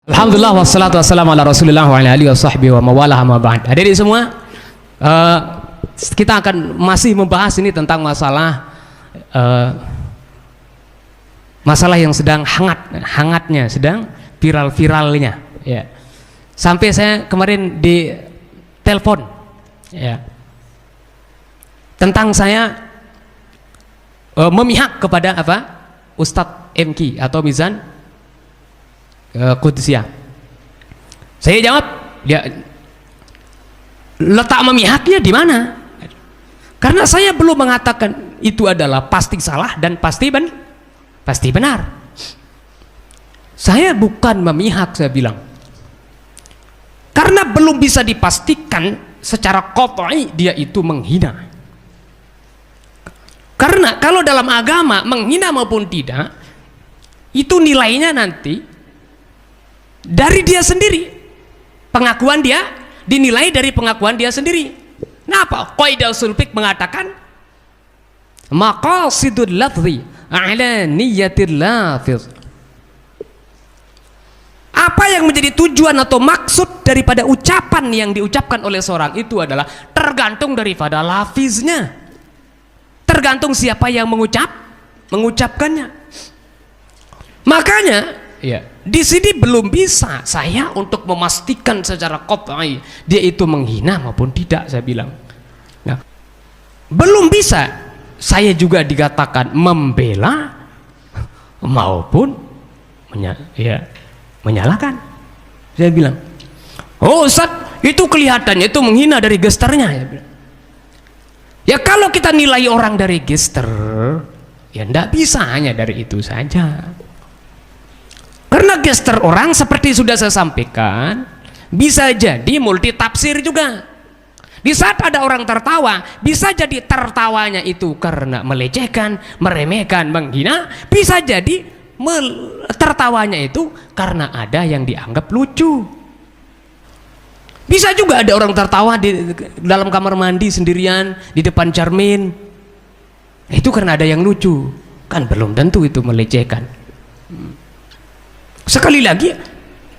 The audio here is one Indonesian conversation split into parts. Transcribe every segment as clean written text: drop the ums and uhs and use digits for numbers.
Alhamdulillah wassalatu wassalamu ala Rasulillah wa ala alihi washabbihi wa mawalah ma ba'd. Hadirin semua, kita akan masih membahas ini tentang masalah yang sedang hangatnya, sedang viral-viralnya ya. Sampai saya kemarin di telepon ya, tentang saya memihak kepada Ustadz MK atau Mizan Qudusiyah. Saya jawab, dia letak memihaknya di mana? Karena saya belum mengatakan itu adalah pasti salah dan pasti benar. Saya bukan memihak, saya bilang, karena belum bisa dipastikan secara qat'i dia itu menghina. Karena kalau dalam agama menghina maupun tidak, itu nilainya nanti dari dia sendiri, pengakuan dia dinilai dari pengakuan dia sendiri. Kenapa? Qaidah ushul fiqh mengatakan maqasidul lafzi a'la niyatil lafz. Apa yang menjadi tujuan atau maksud daripada ucapan yang diucapkan oleh seorang itu adalah tergantung daripada lafiznya, tergantung siapa yang mengucapkannya. Makanya ya, di sini belum bisa saya untuk memastikan secara qat'i dia itu menghina maupun tidak, saya bilang. Nah, belum bisa saya juga dikatakan membela maupun menyalahkan. Saya bilang, oh Ustaz, itu kelihatannya itu menghina dari gesternya. Ya kalau kita nilai orang dari gester, ya tidak bisa hanya dari itu saja. Karena gestur orang seperti sudah saya sampaikan bisa jadi multi tafsir juga. Di saat ada orang tertawa, bisa jadi tertawanya itu karena melecehkan, meremehkan, menghina. Bisa jadi tertawanya itu karena ada yang dianggap lucu. Bisa juga ada orang tertawa di dalam kamar mandi sendirian di depan cermin, itu karena ada yang lucu. Kan belum tentu itu melecehkan. Sekali lagi,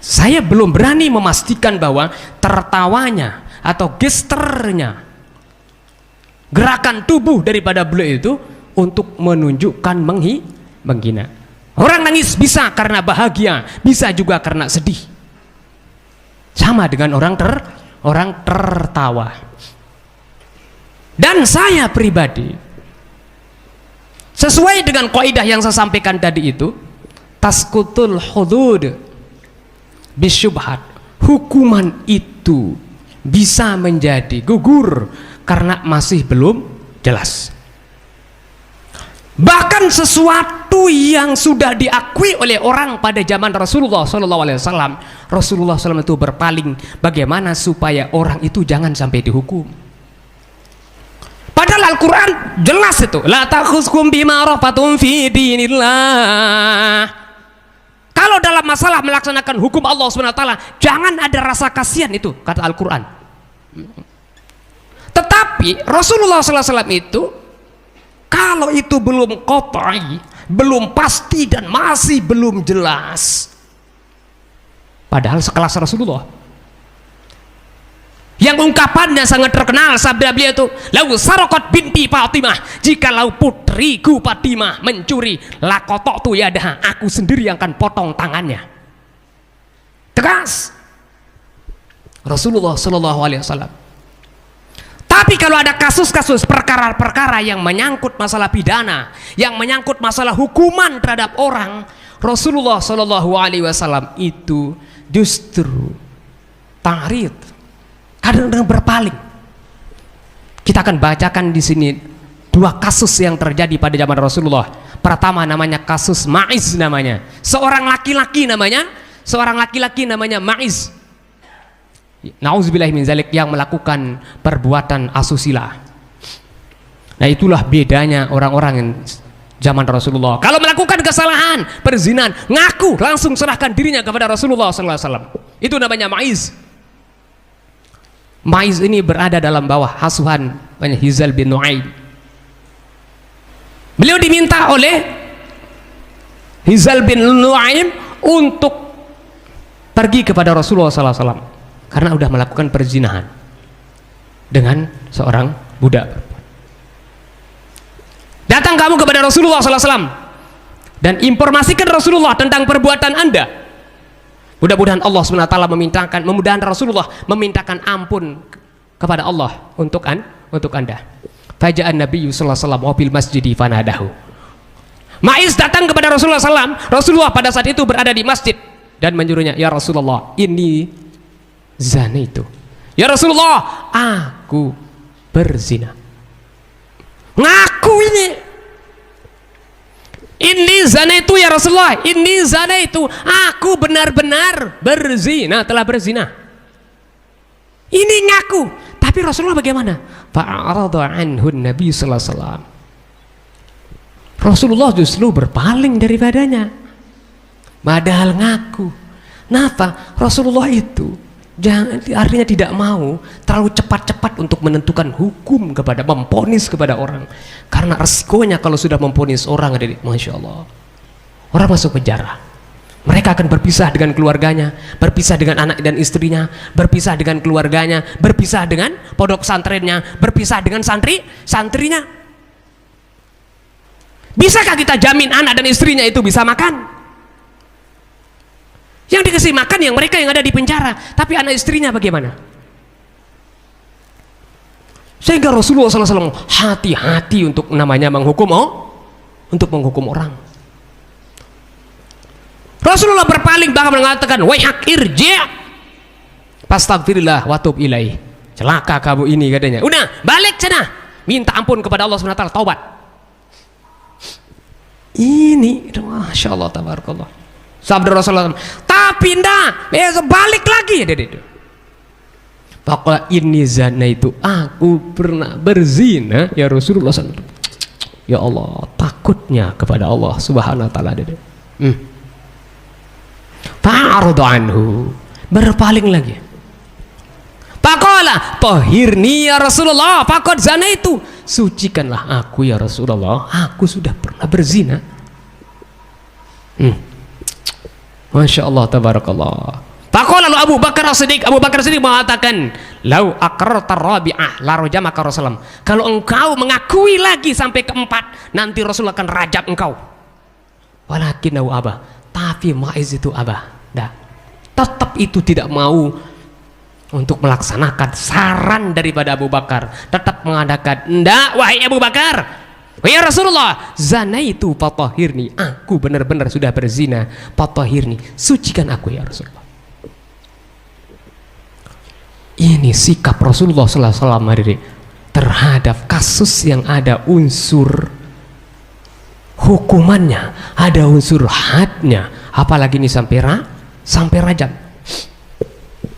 saya belum berani memastikan bahwa tertawanya atau gesternya, gerakan tubuh daripada beliau itu untuk menunjukkan menghina. Orang nangis bisa karena bahagia, bisa juga karena sedih. Sama dengan orang tertawa. Dan saya pribadi, sesuai dengan kaidah yang saya sampaikan tadi itu, tasqutul hudud bisyubhat, hukuman itu bisa menjadi gugur karena masih belum jelas. Bahkan sesuatu yang sudah diakui oleh orang pada zaman Rasulullah SAW, Rasulullah SAW itu berpaling bagaimana supaya orang itu jangan sampai dihukum. Padahal Al-Quran jelas itu, la takhuzkum bima rafatum fi dinillah. Kalau dalam masalah melaksanakan hukum Allah SWT, jangan ada rasa kasihan, itu kata Al-Quran. Tetapi Rasulullah SAW itu, kalau itu belum qat'i, belum pasti dan masih belum jelas, padahal sekelas Rasulullah yang ungkapannya sangat terkenal, sabda beliau itu, lau saraqat binti Fatimah, jikalau putriku Fatimah mencuri, laqata'tu yadaha, aku sendiri yang akan potong tangannya. Tegas Rasulullah SAW. Tapi kalau ada kasus-kasus perkara-perkara yang menyangkut masalah pidana, yang menyangkut masalah hukuman terhadap orang, Rasulullah SAW itu justru ta'rid, kadang-kadang berpaling. Kita akan bacakan di sini dua kasus yang terjadi pada zaman Rasulullah. Pertama namanya kasus Ma'iz, namanya seorang laki-laki namanya Ma'iz. Nauzubillahi min zalik, yang melakukan perbuatan asusila. Nah, itulah bedanya orang-orang yang zaman Rasulullah. Kalau melakukan kesalahan, perzinahan, ngaku langsung serahkan dirinya kepada Rasulullah SAW. Itu namanya Ma'iz. Ma'iz ini berada dalam bawah asuhan Hizal bin Nu'aim. Beliau diminta oleh Hizal bin Nu'aim untuk pergi kepada Rasulullah SAW karena udah melakukan perzinahan dengan seorang budak. Datang kamu kepada Rasulullah SAW dan informasikan Rasulullah tentang perbuatan Anda. Mudah-mudahan Allah SWT mudah-mudahan Rasulullah memintakan ampun kepada Allah untuk Anda. Faja'an Nabi sallallahu alaihi wasallam wabil masjidi fanadahu. Ma'iz datang kepada Rasulullah SAW. Rasulullah pada saat itu berada di masjid dan menyuruhnya, ya Rasulullah, ini zina itu. Ya Rasulullah, aku berzina. Ngaku ini zina itu ya Rasulullah, ini zina itu, aku benar-benar berzina, telah berzina. Ini ngaku. Tapi Rasulullah bagaimana? Fa'arada anhu Nabi sallallahu alaihi wasallam. Rasulullah justru berpaling daripadanya. Padahal ngaku. Kenapa? Rasulullah itu artinya tidak mau terlalu cepat-cepat untuk menentukan hukum kepada, memponis kepada orang. Karena resikonya kalau sudah memponis orang, Masya Allah, orang masuk penjara. Mereka akan berpisah dengan keluarganya, berpisah dengan anak dan istrinya, berpisah dengan keluarganya, berpisah dengan pondok santrennya, berpisah dengan santrinya. Bisakah kita jamin anak dan istrinya itu bisa makan? Yang dikasih makan yang mereka yang ada di penjara, tapi anak istrinya bagaimana? Sehingga Rasulullah SAW hati-hati untuk namanya menghukum orang. Rasulullah berpaling bahkan mengatakan, wahak irji' fastaghfirillah wa tub ilaih. Celaka kamu ini, katanya. Udah, balik sana, minta ampun kepada Allah SWT, taubat. Ini, Masya Allah, tabarakallah. Sabda Rasulullah, tapi ndak, balik lagi. Pokoknya ini zina itu, aku pernah berzina, ya Rasulullah SAW. Ya Allah, takutnya kepada Allah Subhanahu Wa Taala. Fa'aradu anhu, berpaling lagi. Faqala tahhirni ya Rasulullah faqad zanaitu, sucikanlah aku ya Rasulullah, aku sudah pernah berzina. Masya Allah, tabarakallah. Faqala lalu Abu Bakar As-Siddiq mengatakan, lau aqrarta rabi'ah la rajamaka Rasulullah, kalau engkau mengakui lagi sampai keempat, nanti Rasul akan rajam engkau. Walakinnahu abah, tapi Ma'iz itu abah, tetap itu tidak mau untuk melaksanakan saran daripada Abu Bakar, tetap mengadakan, ndak wahai Abu Bakar, ya Rasulullah, zina itu fatahirni, aku benar-benar sudah berzina, fatahirni, sucikan aku ya Rasulullah. Ini sikap Rasulullah SAW terhadap kasus yang ada unsur hukumannya, ada unsur hadnya, apalagi ini sampai rajam.